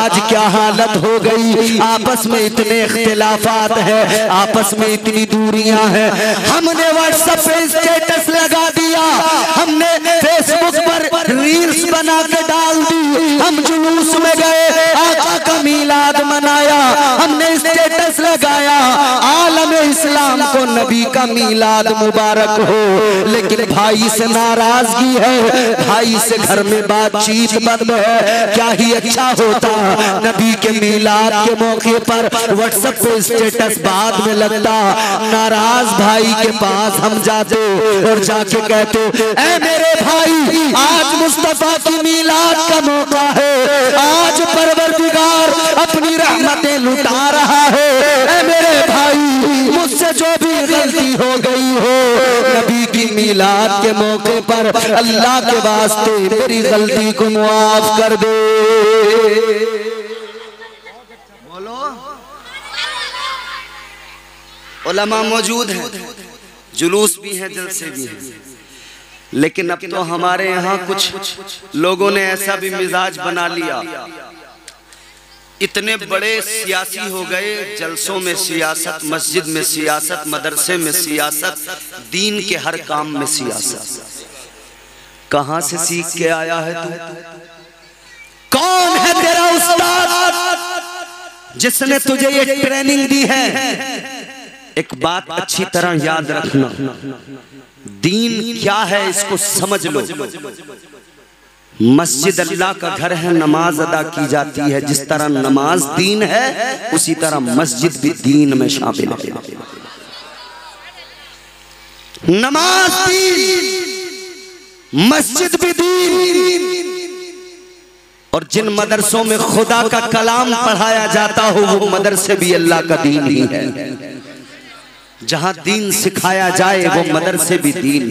आज क्या हालत हो गई, आपस में इतने इख्तिलाफात है, आपस में इतनी दूरियां हैं। हमने व्हाट्सएप पे स्टेटस लगा दिया, हमने फेसबुक पर रील्स बना के डाल दी, हम जुलूस में गए, आका का मीलाद मनाया, हमने स्टेटस लगाया, आलम इस्लाम को नबी का मीलाद मुबारक हो। लेकिन भाई से नाराजगी है, भाई से घर में बातचीत बंद है। क्या ही अच्छा होता नबी के मीलाद के मौके पर व्हाट्सएप पे स्टेटस बाद में लगता, नाराज भाई के पास हम जाते और जाके कहते, ऐ मेरे भाई आज मुस्तफा की मीलाद का मौका है, आज परवरदिगार अपनी रहमतें लुटा रहा है। ऐ मेरे भाई मुझसे जो भी गलती हो गई हो, नबी की मीलाद के मौके पर अल्लाह के वास्ते मेरी गलती को मुआफ कर दे। बोलो, उलमा मौजूद हैं, जुलूस भी हैं, जलसे भी हैं, लेकिन अब तो हमारे यहाँ कुछ लोगों ने ऐसा भी मिजाज बना लिया, इतने बड़े सियासी हो गए, जलसों में सियासत, मस्जिद में सियासत, मदरसे में सियासत, दीन के हर काम में सियासत। कहां से सीख के आया है तू? कौन है तेरा उस्ताद जिसने तुझे ये ट्रेनिंग दी है? एक बात अच्छी तरह याद रखना, दीन क्या है इसको समझ लो। मस्जिद अल्लाह का घर है, नमाज अदा की जाती है। जिस तरह नमाज दीन है, उसी तरह मस्जिद भी दीन में शामिल है। नमाज दीन, मस्जिद भी दीन। और जिन मदरसों में खुदा का कलाम पढ़ाया जाता हो, वो मदरसे भी अल्लाह का दीन ही है। जहां दीन सिखाया जाए वो मदरसे भी दीन।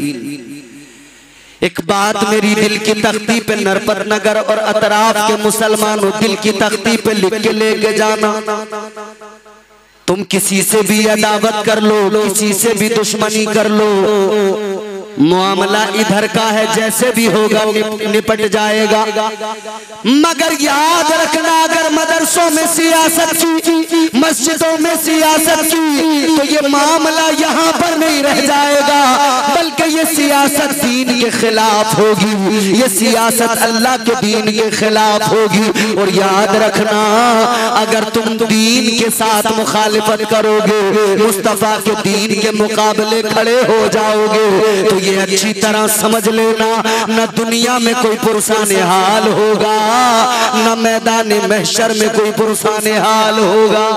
एक बात मेरी दिल की तख्ती पे नरपत नगर और अतराफ के मुसलमानों, दिल की तख्ती पे लिख के लेके जाना। तुम किसी से भी अदावत कर लो, किसी से भी दुश्मनी कर लो, मामला इधर का है, जैसे भी होगा निपट जाएगा। मगर याद रखना, अगर मदरसों में सियासत की, मस्जिदों में सियासत की, तो ये मामला यहाँ पर नहीं रह जाएगा, बल्कि ये सियासत दीन के खिलाफ होगी, ये सियासत अल्लाह के दीन के खिलाफ होगी। और याद रखना, अगर तुम दीन के साथ मुखालिफत करोगे, मुस्तफा के दीन के मुकाबले खड़े हो जाओगे, तो ये अच्छी तरह समझ लेना, न दुनिया में कोई पुरसाने हाल होगा, न मैदान महशर में कोई पुरसाने हाल होगा।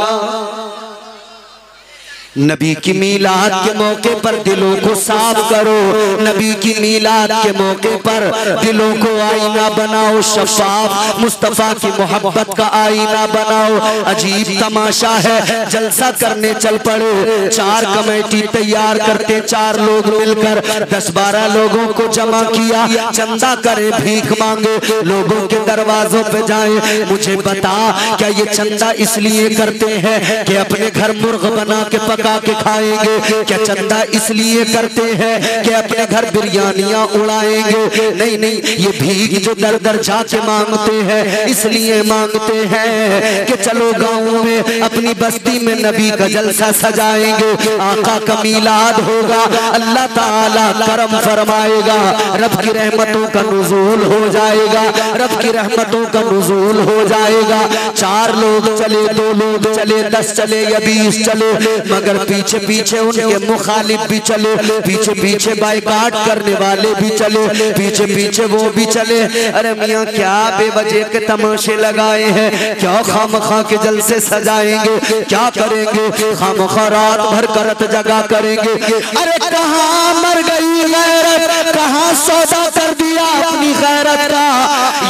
नबी की मीलाद के मौके पर दिलों को साफ करो, नबी की मीलाद के मौके पर दिलों को आईना बनाओ, शफाफ मुस्तफा की मोहब्बत का आईना बनाओ। अजीब तमाशा है, जलसा करने चल पड़े, 4 कमेटी तैयार करते, 4 लोग मिलकर 10-12 लोगों को जमा किया, चंदा करे, भीख मांगे, लोगों के दरवाजों पे जाएं, मुझे बता क्या ये चंदा इसलिए करते हैं कि अपने घर मुर्ग बना के पका के खाएंगे? क्या चंदा इसलिए करते हैं कि अपने घर बिरयानियां उड़ाएंगे? नहीं नहीं, ये भीख जो दर दर जाके मांगते हैं, इसलिए मांगते हैं कि चलो गाँव में, अपनी बस्ती में नबी का जलसा सजाएंगे, आका का मीलाद होगा, अल्लाह ताला करम फरमाएगा, रब की रहमतों का नुज़ूल हो जाएगा, रब की रहमतों का नुज़ूल हो जाएगा। 4 लोग चले, 2 लोग चले, 10 चले या 20 चले, मगर पीछे पीछे उनके मुखालिफ भी चले, पीछे पीछे बाइकाट करने वाले भी चले, पीछे पीछे वो भी चले। अरे मियाँ क्या बेवजह के तमाशे लगाए हैं, क्या खामखा के जलसे सजाएंगे, क्या करेंगे, खामखा रात भर करत जगा करेंगे। अरे कहाँ मर गई गैरत, कहाँ सौदा कर दिया अपनी गैरत का।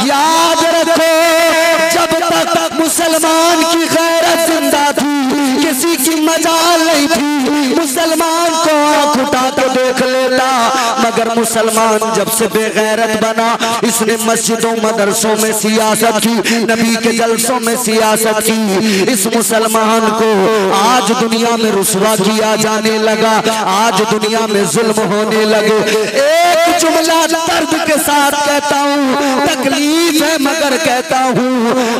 याद रखो, जब तक मुसलमान की गैरत जिंदा थी, किसी की मजाल नहीं थी, मुसलमान को आंख उठा के देख लेता, मगर मुसलमान जब से बेगैरत बना, इसने मस्जिदों मदरसों में सियासत की, नबी के जलसों में सियासत की। इस मुसलमान को आज दुनिया में रुसवा किया जाने लगा, आज दुनिया में जुल्म होने लगे। एक जुमला दर्द के साथ कहता हूँ, तकलीफ है मगर कहता हूँ,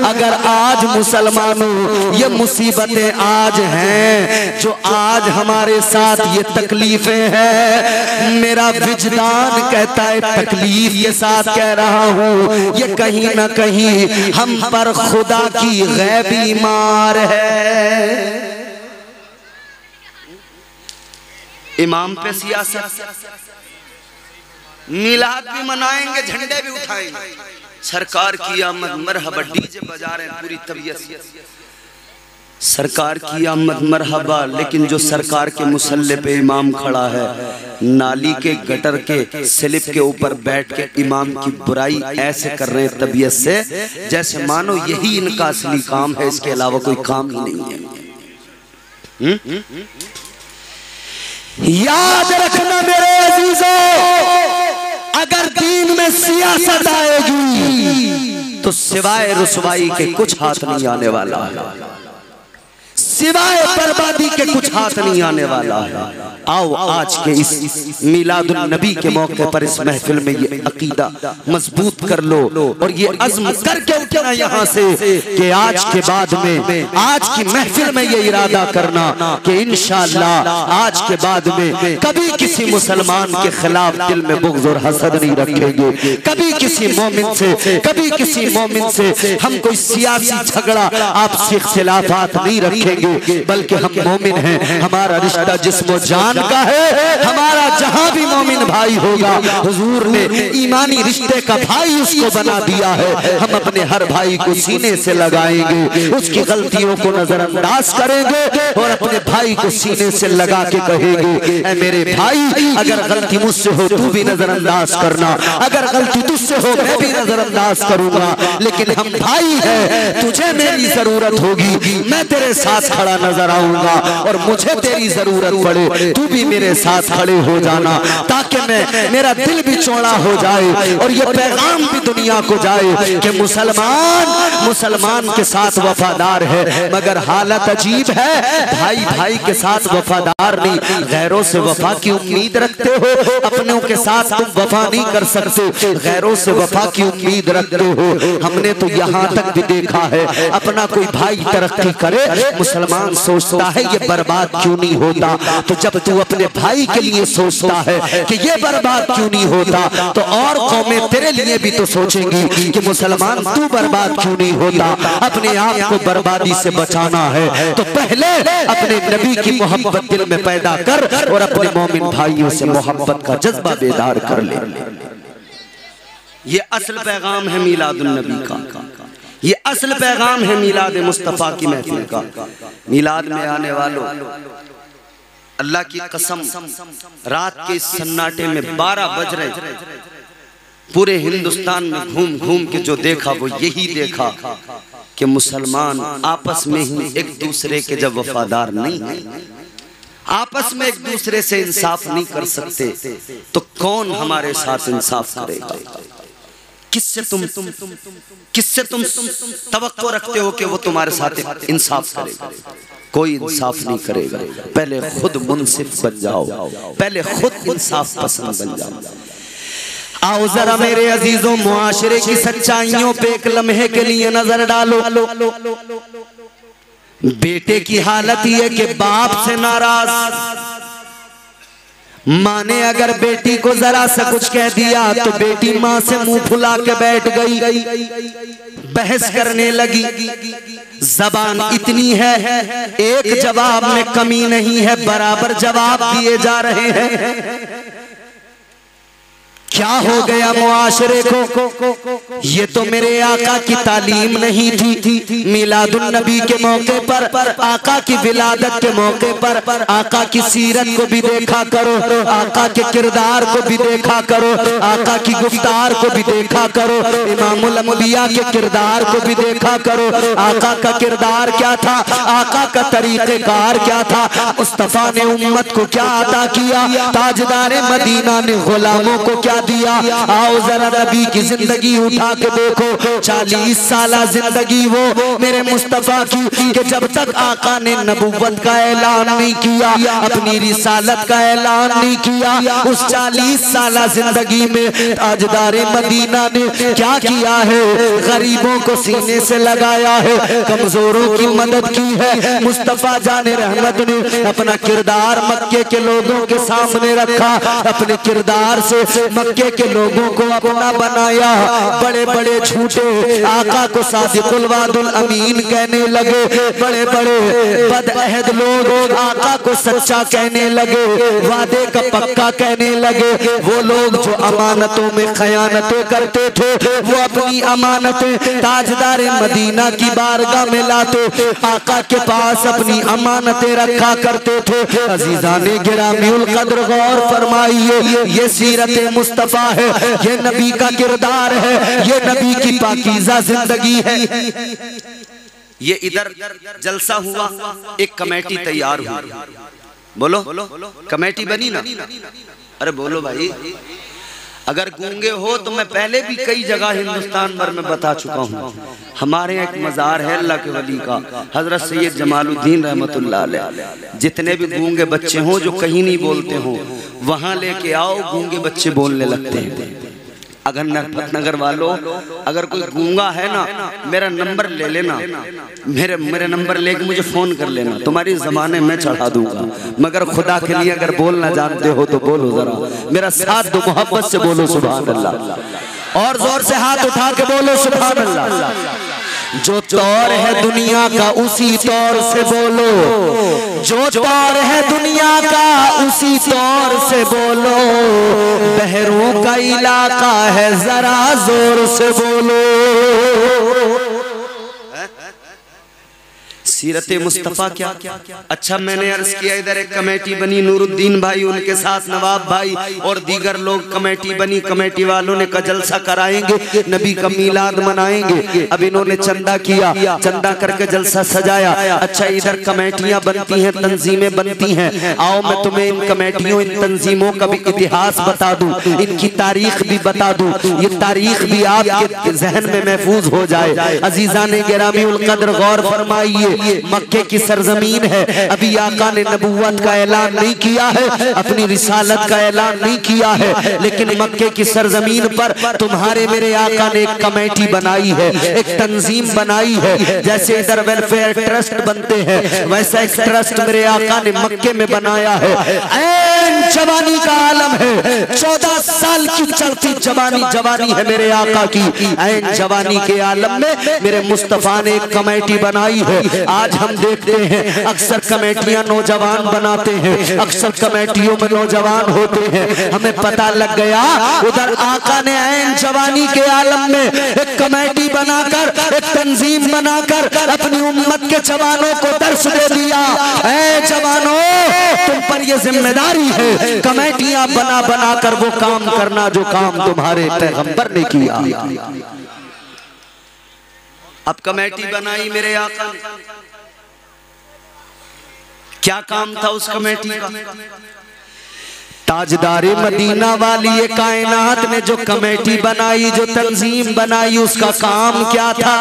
अगर आज मुसलमानों ये मुसीबतें आज हैं जो आज हमारे साथ ये तकलीफें हैं, मेरा विजदान कहता है तकलीफ के साथ कह रहा हूँ, ये कहीं ना कहीं हम पर खुदा की गैबी मार है। इमाम पे सियासत, मिलाद भी मनाएंगे, झंडे भी उठाएंगे, सरकार की आमद मरहबा डीजे बजा रहे हैं पूरी तबीयत, सरकार की आमद मरहबा, लेकिन जो सरकार के मुसल्ले पे इमाम खड़ा है, नाली के गटर के स्लिप के ऊपर बैठ के इमाम की बुराई ऐसे कर रहे हैं तबीयत से, जैसे मानो यही इनका असली काम है, इसके अलावा कोई काम ही नहीं है। याद रखना मेरे अजीजों, अगर दीन में सियासत आएगी तो सिवाय रुसवाई के कुछ हाथ नहीं आने वाला है, सिवाय बर्बादी के कुछ हाथ नहीं आने वाला है। आओ आज के इस मिलादुन नबी के मौके पर इस महफिल में ये अकीदा मजबूत कर लो और ये अज़्म करके उठना यहाँ से कि आज के बाद में, आज की महफिल में ये इरादा करना कि इंशाअल्लाह आज के बाद में कभी किसी मुसलमान के खिलाफ दिल में बुग़्ज़ और हसद नहीं रखेंगे, कभी किसी मोमिन से, कभी किसी मोमिन से हम कोई सियासी झगड़ा आपसी इख्तिलाफात नहीं रखेंगे, बल्कि हम मोमिन हैं, हमारा रिश्ता जिस्म जान का है, हमारा जहां भी मोमिन भाई होगा, हुजूर ने ईमानी रिश्ते का भाई उसको बना दिया है। हम अपने हर भाई को सीने से लगाएंगे, उसकी गलतियों को नजरअंदाज करेंगे और अपने भाई को सीने से लगा के कहेंगे, ऐ मेरे भाई अगर गलती मुझसे हो तू भी नजरअंदाज करना, अगर गलती तुझसे हो मैं भी नजरअंदाज करूंगा, लेकिन हम भाई हैं, तुझे मेरी जरूरत होगी मैं तेरे साथ खड़ा नजर आऊंगा, और मुझे तेरी जरूरत पड़े तू भी मेरे साथ खड़े हो जाना, ताकि मैं मेरा दिल भी चौड़ा हो जाए और ये पैगाम भी दुनिया को जाए कि मुसलमान के साथ वफादार है, मगर हालत अजीब है, भाई भाई के साथ वफादार नहीं, गैरों से वफा की उम्मीद रखते हो, अपनों के साथ तुम वफा नहीं कर सकते, गैरों से वफा की उम्मीद रखते हो। हमने तो यहाँ तक भी देखा है, अपना कोई भाई तरक्की करे मुसलमान सोचता है ये बर्बाद क्यों नहीं होता, तो जब तू अपने भाई के लिए सोचता है कि ये बर्बाद क्यों नहीं होता, तो और कौमें तेरे लिए भी तो सोचेंगी कि मुसलमान तू बर्बाद क्यों नहीं होता। अपने आप को बर्बादी से बचाना है तो पहले अपने नबी की मोहब्बत दिल में पैदा कर और अपने मोमिन भाइयों से मोहब्बत का जज्बा बेदार कर ले। ये असल पैगाम है मिलादुन नबी का, ये असल पैगाम है मिलाद मुस्तफ़ा की महफिल का। मिलाद में आने वालों, अल्लाह की कसम रात के सन्नाटे में 12 बज रहे, पूरे हिंदुस्तान में घूम घूम के जो देखा वो यही देखा कि मुसलमान आपस में ही एक दूसरे के जब वफादार नहीं है, आपस में एक दूसरे से इंसाफ नहीं कर सकते, तो कौन हमारे साथ इंसाफ करेगा? किससे तुम तवक्को रखते हो कि वो तुम्हारे साथ इंसाफ करेगा? कोई इंसाफ नहीं करेगा। पहले खुद मुनसिफ बन जाओ, पहले खुद इंसाफ पसंद बन जाओ। आओ जरा मेरे अजीजों, मुआशरे की सच्चाइयों पे एक लम्हे के लिए नजर डालो। बेटे की हालत ये कि बाप से नाराज, माँ ने अगर बेटी को जरा सा कुछ कह दिया तो बेटी माँ से मुंह फुला के बैठ गई, बहस करने लगी। जबान इतनी है, एक जवाब में कमी नहीं है, बराबर जवाब दिए जा रहे हैं। क्या हो गया मुआशरे को? ये तो मेरे आका की तालीम नहीं थी। मिलादुन नबी के मौके पर, आका की विलादत के मौके पर आका की सीरत को भी देखा करो, आका के किरदार को भी देखा करो, आका की गुफ्तार को भी देखा करो, इमामुल अंबिया के किरदार को भी देखा करो। आका का किरदार क्या था, आका का तरीक़ेकार क्या था, मुस्तफा ने उम्मत को क्या अता किया, ताजदार मदीना ने गुलामों को क्या दिया। आओ जरा नबी की जिंदगी उठा के देखो। 40 साल जिंदगी वो मेरे मुस्तफा की, कि जब तक आका ने नबुव्वत का ऐलान नहीं किया, अपनी रिसालत का ऐलान नहीं किया, उस 40 साल जिंदगी में ताजदार मदीना ने क्या किया है? गरीबों को सीने से लगाया है, कमजोरों की मदद की है। मुस्तफा जाने रहमत ने अपना किरदार मक्के के लोगों के सामने रखा, अपने किरदार से मक्के के लोगों को अपना बनाया। बड़े बड़े झूठे आका को सादिकुल वादुल अमीन कहने लगे, बड़े बड़े बदअहद लोग आका को सच्चा कहने लगे, वादे का पक्का कहने लगे। वो लोग जो अमानतों में खयानतें करते थे, वो अपनी अमानतें ताजदार मदीना की बारगाह में लाते, आका के पास अपनी अमानतें रखा करते थे। अजीज़ाने गिरामीउल कद्र गौर फरमाइए, ये सीरत मुस्तफा है, ये नबी का किरदार है, ये नबी की पाकीज़ा जिंदगी है। ये इधर जलसा हुआ, एक कमेटी तैयार हुई। बोलो कमेटी बनी ना? अरे बोलो भाई। अगर गूंगे हो तो मैं पहले भी कई जगह हिंदुस्तान भर में बता चुका हूँ। हमारे यहाँ एक मज़ार है अल्लाह के वली का, हजरत सैयद जमालुद्दीन रहमतुल्लाह अलैह। जितने भी गूंगे बच्चे हों जो कहीं नहीं बोलते हों, वहाँ लेके आओ, गूंगे बच्चे बोलने लगते हैं। अगर नगर वालों, अगर कोई गूंगा है ना, मेरा नंबर ले लेना, मेरे नंबर लेके मुझे फोन कर लेना, तुम्हारी ज़माने में चढ़ा दूंगा। मगर खुदा के लिए अगर बोलना जानते हो तो बोलो, जरा मेरा साथ दो, मोहब्बत से बोलो सुभान अल्लाह, और जोर से हाथ उठा के बोलो सुभान अल्लाह। जो तौर है दुनिया का उसी तौर से बोलो, जो तौर है दुनिया का उसी तौर से बोलो, बहरों का इलाका है जरा जोर से बोलो। सीरत मुस्तफ़ा क्या? अच्छा, मैंने अर्ज किया इधर एक कमेटी बनी, नूरुद्दीन भाई, उनके साथ नवाब भाई और दीगर लोग कमेटी बनी। कमेटी वालों ने जलसा कराएंगे, नबी का मीलाद मनाएंगे। अब इन्होंने चंदा किया, चंदा करके जलसा सजाया। अच्छा, इधर कमेटियां बनती हैं, तंजीमें बनती हैं। आओ मैं तुम्हें इन कमेटियों, इन तंजीमों का भी इतिहास बता दूं, इनकी तारीख भी बता दूं, ये तारीख भी आपके जहन में महफूज हो जाए। अजीज़ाने गिरामीउल कद्र गौर फरमाइए, मक्के की सरजमीन है, अभी आका ने नबुव्वत का ऐलान नहीं किया है, अपनी रिसालत का ऐलान नहीं किया है, लेकिन मक्के की सरजमीन पर तुम्हारे मेरे आका ने एक कमेटी बनाई है, एक तंजीम बनाई है। जैसे इधर वेलफेयर ट्रस्ट बनते हैं, वैसा एक ट्रस्ट मेरे आका ने मक्के में बनाया है। ऐन जवानी का आलम है, 14 साल की चढ़ती जवानी है मेरे आका की। ऐन जवानी के आलम में मेरे मुस्तफा ने एक कमेटी बनाई है। आज हम देखते हैं अक्सर कमेटियां नौजवान बनाते हैं, अक्सर कमेटियों में नौजवान होते हैं। हमें पता लग गया उधर आका ने ऐन जवानी के आलम में एक कमेटी बनाकर, एक तंजीम बनाकर अपनी उम्मत के जवानों को दर्श दे दिया। ऐ जवानों, तुम पर यह जिम्मेदारी है कमेटियां बना बना कर वो काम करना जो काम तुम्हारे पैगंबर ने किया। अब कमेटी बनाई मेरे आका, क्या काम था उस कमेटी का? ताजदारे मदीना वाली ये कायनात ने जो कमेटी बनाई, जो तंजीम बनाई, उसका काम क्या था?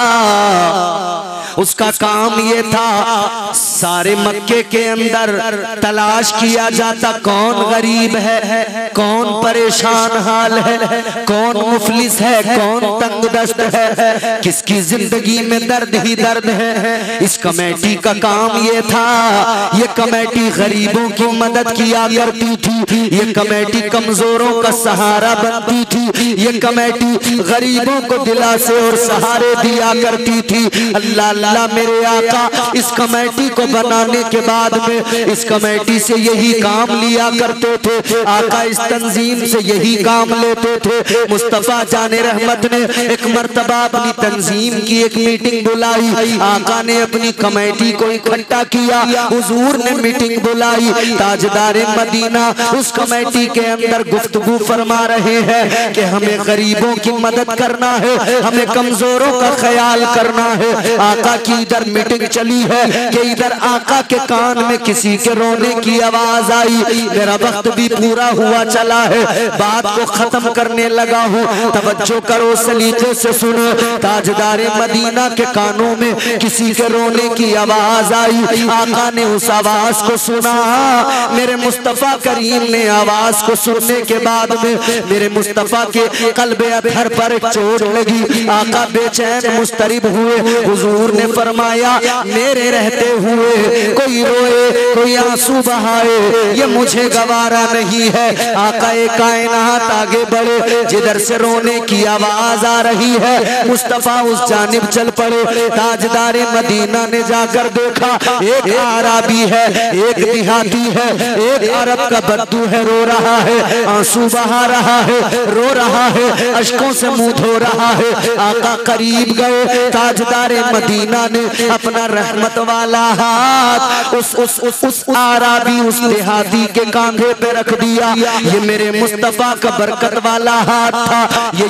उसका काम ये था, सारे मक्के के अंदर तलाश किया जाता कौन गरीब है, कौन परेशान हाल है, कौन मुफलिस है, कौन तंगदस्त है, किसकी जिंदगी में दर्द ही दर्द है। इस कमेटी का काम ये था। ये कमेटी गरीबों की मदद किया करती थी, ये कमेटी कमजोरों का सहारा बनती थी, ये कमेटी गरीबों को दिलासे और सहारे दिया करती थी। अल्लाह अल्लाह मेरे आका इस कमेटी को बनाने के बाद में इस कमेटी से यही काम लिया करते थे, आका इस तंजीम से यही काम लेते थे। मुस्तफ़ा जाने रहमत ने एक मर्तबा अपनी तंजीम की एक मीटिंग बुलाई, आका ने अपनी कमेटी को इकट्ठा किया, हुजूर ने मीटिंग बुलाई। ताजदारे मदीना उस कमेटी के अंदर गुफ्तगू फरमा रहे हैं कि हमें गरीबों की मदद करना है, हमें कमजोरों का ख्याल करना है। आका की इधर मीटिंग चली है कि इधर आका के कान में किसी के रोने की आवाज आई। मेरा वक्त भी पूरा हुआ चला है, बात को खत्म करने लगा हूँ, तवज्जो करो, सलीके से सुनो। ताजदारे मदीना के कानों में किसी के रोने की आवाज आई। आका ने उस आवाज को सुना। मेरे मुस्तफा करीम ने आवाज को सुनने के बाद में मेरे मुस्तफा के कल्बे अतहर पर एक चोट लगी। आका बेचैन मुस्तरिब हुए। हुजूर ने फरमाया मेरे रहते हुए कोई रोए कोई आंसू बहाए ये मुझे गवारा नहीं है। आका कायनात आगे बढ़े, जिधर से रोने की आवाज आ रही है मुस्तफा उस जानिब चल पड़े। ताजदारे मदीना ने जाकर देखा एक आराबी है, एक देहाती है, एक अरब का बद्दू है, रो रहा है, आंसू बहा रहा है, रो रहा है, अश्कों से मुंह धो रहा है। आका करीब गए। ताजदारे मदीना ने अपना रहमत वाला हाथ उस आराबी उस देहाती के कांधे पे रख दिया। ये मेरे मुस्तफा का बरकत वाला हाथ था। ये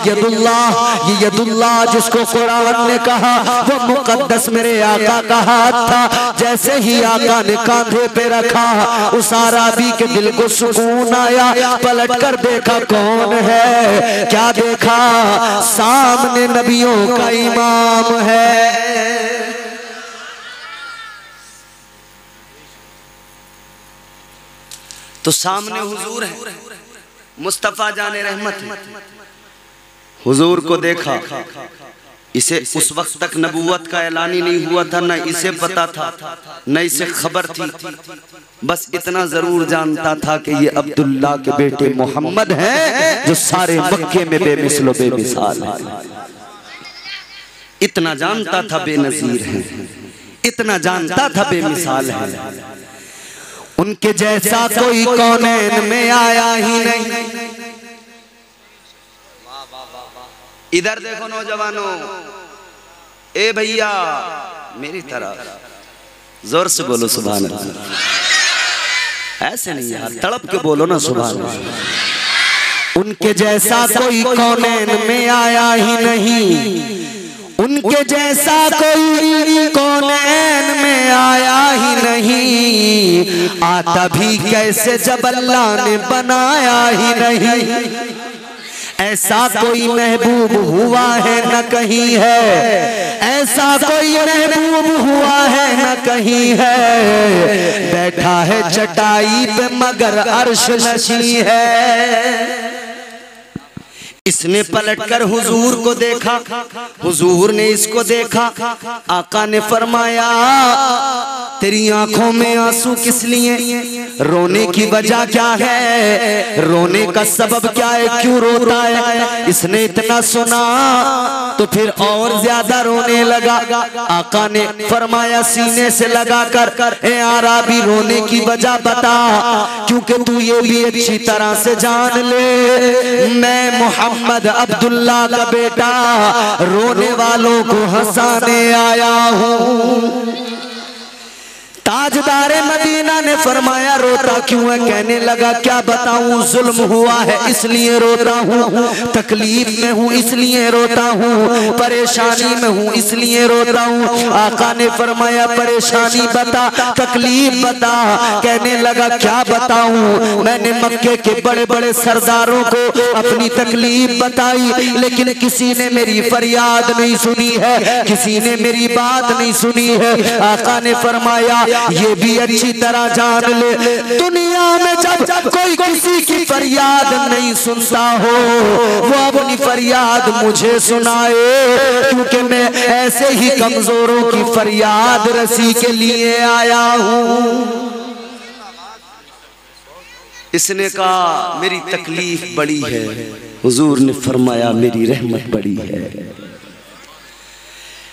यदुल्लाह जिसको कुरान ने कहा वो मुकद्दस मेरे आका का हाथ था। जैसे ही आका ने कांधे पे रखा उस आराबी के दिल को सुकून आया। पलट कर देखा कौन है, क्या देखा, सामने नबियों का इमाम है। तो सामने हुजूर है, मुस्तफा जाने रहमत है। हुजूर को देखा, इसे उस वक्त तक नबूवत का ऐलान ही नहीं हुआ था, न इसे पता था न इसे खबर थी। बस इतना जरूर जानता था कि ये अब्दुल्ला के बेटे मोहम्मद हैं जो सारे मक्के में बेमिसलो बेमिसाल है। इतना जानता था बेनजीर है, इतना जानता था बेमिसाल है। उनके जैसा कोई कौनैन में आया ही नहीं। इधर देखो नौजवानों, ए भैया मेरी तरफ जोर से बोलो सुभान अल्लाह। ऐसे नहीं यार, तड़प के बोलो ना सुभान अल्लाह। उनके जैसा कोई कौनैन में आया ही नहीं, उनके जैसा कोई कौनैन में आया ही नहीं। आता भी कैसे जब अल्लाह ने बनाया ही नहीं। ऐसा कोई महबूब हुआ है न कहीं है, ऐसा कोई महबूब हुआ है न कहीं है। बैठा है चटाई पे मगर अर्श नशी है। इसने पलटकर हुजूर को देखा, हुजूर ने इसको देखा। आका ने फरमाया तेरी आंखों में आंसू किस लिए, रोने की वजह क्या है, रोने का सबब क्या है, क्यों रोता है। इसने इतना सुना तो फिर और ज्यादा रोने लगा। आका ने फरमाया सीने से लगाकर ए आराबी रोने की वजह बता, क्योंकि तू ये भी अच्छी तरह से जान ले मैं मोहम्मद अब्दुल्ला का बेटा रोने वालों को हंसाने आया हूँ। ताजदारे मदीना ने फरमाया रोता क्यों है। कहने लगा क्या बताऊं, जुल्म हुआ है इसलिए रोता हूँ, तकलीफ में हूँ इसलिए रोता हूँ, परेशानी में हूँ इसलिए रोता हूँ। आका ने फरमाया परेशानी बता, तकलीफ बता। कहने लगा क्या बताऊं, मैंने मक्के के बड़े बड़े सरदारों को अपनी तकलीफ बताई, लेकिन किसी ने मेरी फरियाद नहीं सुनी है, किसी ने मेरी बात नहीं सुनी है। आका ने फरमाया ये भी अच्छी तरह जान ले, दुनिया में जब कोई किसी की फरियाद नहीं सुनता हो वो अपनी फरियाद मुझे सुनाए, क्योंकि मैं ऐसे ही कमजोरों की फरियाद रसी के लिए आया हूँ। इसने कहा मेरी तकलीफ बड़ी है, हुजूर ने फरमाया मेरी रहमत बड़ी है।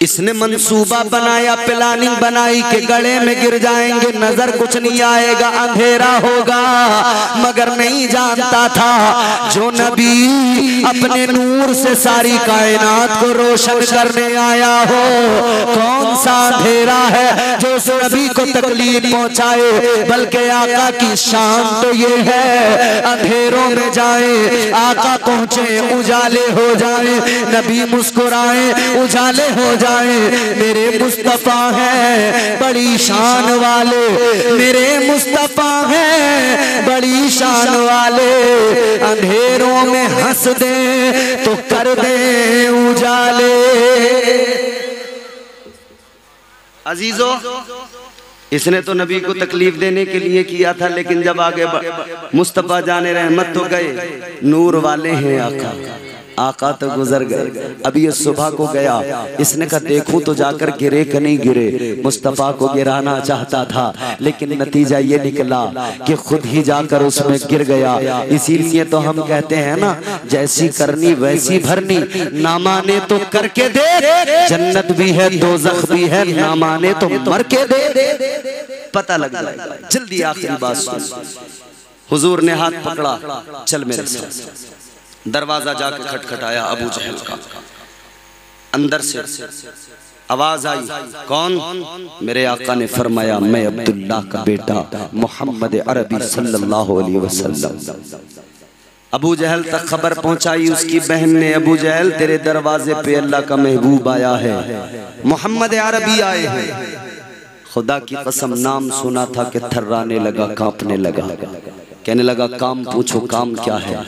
इसने मंसूबा बनाया, प्लानिंग बनाई कि गले में गिर जाएंगे, नजर कुछ नहीं आएगा, अंधेरा होगा, मगर नहीं जानता था जो नबी अपने नूर से सारी कायनात को रोशन करने आया हो, कौन सा अंधेरा है जो उस नबी को तकलीफ पहुंचाए। बल्कि आका की शान तो ये है अंधेरों में जाए, आका पहुंचे उजाले हो जाए, नबी मुस्कुराए उजाले हो जाए। मेरे मुस्तफा है बड़ी शान वाले, मेरे मुस्तफा है बड़ी शान वाले, अंधेरों में हंस दे तो कर दे उजाले। अजीजों, इसने तो नबी को तकलीफ देने के लिए किया था, लेकिन जब आगे मुस्तफा जाने रहमत तो गए, नूर वाले हैं आका, आका तो गुजर गए। अभी ये सुबह को गया, इसने कहा देखूं तो जाकर गिरे कि नहीं गिरे। मुस्तफा को गिराना चाहता था, लेकिन नतीजा ये निकला कि खुद ही जाकर उसमें गिर गया। इसीलिए तो हम कहते हैं ना, जैसी करनी वैसी भरनी, ना माने तो करके दे, जन्नत भी है दोज़ख भी है, ना माने तो मर के दे, पता लग जाएगा। जल्दी आखिरी बात सुन। हुजूर ने हाथ पकड़ा, चल मेरे साथ। दरवाजा जाके खटखटाया अबू जहल का, अंदर से आवाज आई, कौन? मेरे आका ने फरमाया, मैं अब्दुल्ला का बेटा मोहम्मद अरबी सल्लल्लाहु अलैहि वसल्लम। अबू जहल तक खबर पहुंचाई उसकी बहन ने, अबू जहल तेरे दरवाजे पे अल्लाह का महबूब आया है, मोहम्मद अरबी आए हैं। खुदा की कसम नाम सुना था कि थर्राने लगा, कांपने लगा, कहने लगा काम पूछो, काम क्या है?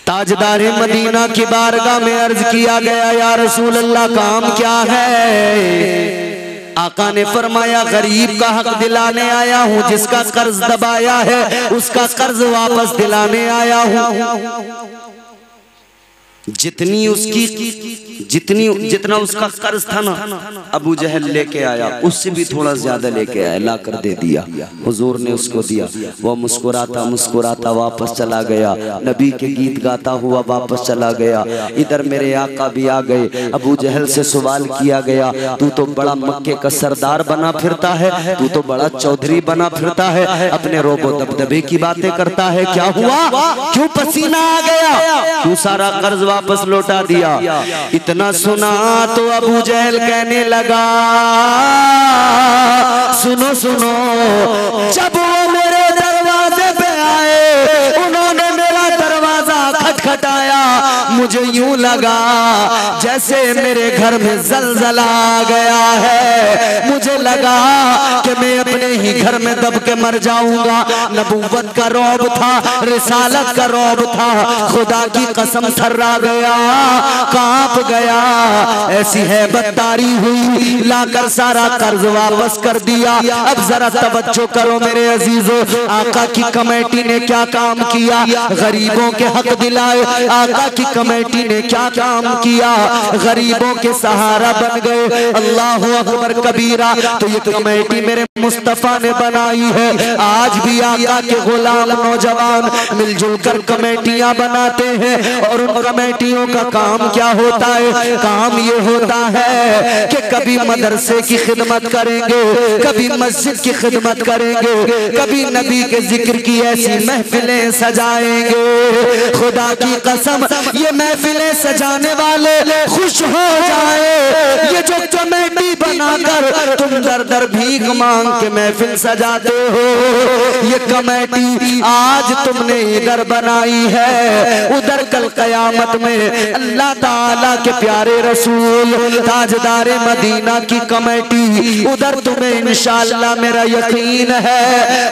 ताजदारे मदीना की बारगाह में अर्ज किया गया, या रसूल अल्लाह काम क्या है? आका ने फरमाया, गरीब का हक दिलाने आया हूँ, जिसका कर्ज दबाया है उसका कर्ज वापस दिलाने आया हूँ। जितना उसका कर्ज था ना, अबू जहल लेके आया, उससे भी थोड़ा ज्यादा लेके आया, ला कर दे दिया। हुजूर ने उसको दिया, वो मुस्कुराता मुस्कुराता वापस चला गया, नबी के गीत गाता हुआ वापस चला गया। इधर मेरे आका भी आ गए। अबू जहल से सवाल किया गया, तू तो बड़ा मक्के का सरदार बना फिरता है, तू तो बड़ा चौधरी बना फिरता है, अपने रोबो दबदबे की बातें करता है, क्या हुआ? क्यों पसीना आ गया? क्यों सारा कर्ज वापस लौटा दिया? इतना सुना तो अबू जहल कहने लगा, सुनो सुनो, जब वो मेरे दरवाजे पे आए, उन्होंने मेरा दरवाजा खटखटाया, मुझे यूं लगा जैसे मेरे घर में जलजला आ गया है। मुझे लगा कि मैं अपने ही घर में दब के मर जाऊंगा। नबूवत का रौब था, रिसालत का रौब था, खुदा की कसम थर्रा गया, कांप गया। ऐसी हैबत तारी हुई, लाकर सारा कर्ज वापस कर दिया। अब जरा तवज्जो करो मेरे अजीजों, आका की कमेटी ने क्या काम किया? गरीबों के हक दिलाए। आका की कमेटी ने क्या काम किया? गरीबों के सहारा बन गए। अल्लाहु अकबर कबीरा। तो ये कमेटी मेरे मुस्तफा ने बनाई है। आज भी आका के गुलाम नौजवान मिलजुल कर कमेटियां बनाते हैं, और उन कमेटियों का काम क्या होता है? काम ये होता है कि कभी मदरसे की खिदमत करेंगे, कभी मस्जिद की खिदमत करेंगे, कभी नबी के जिक्र की ऐसी महफिलें सजाएंगे। खुदा की कसम, ये महफिलें सजाने वाले खुश हो जाए। ये जो कमेटी बनाकर तुम दर दर भीख मांग के महफिल सजाते हो, ये कमेटी आज तुमने इधर बनाई है, उधर कल कयामत में अल्लाह ताला के प्यारे रसूल ताजदारे मदीना की कमेटी, उधर तुम्हें इंशाअल्लाह मेरा यकीन है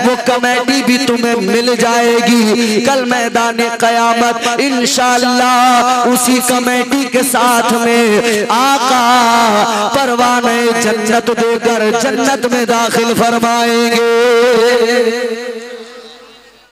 वो कमेटी भी तुम्हें मिल जाएगी। कल मैदान कयामत इंशाअल्लाह उसी कमेटी के साथ में आका परवाने जन्नत देकर जन्नत में दाखिल फरमाएंगे।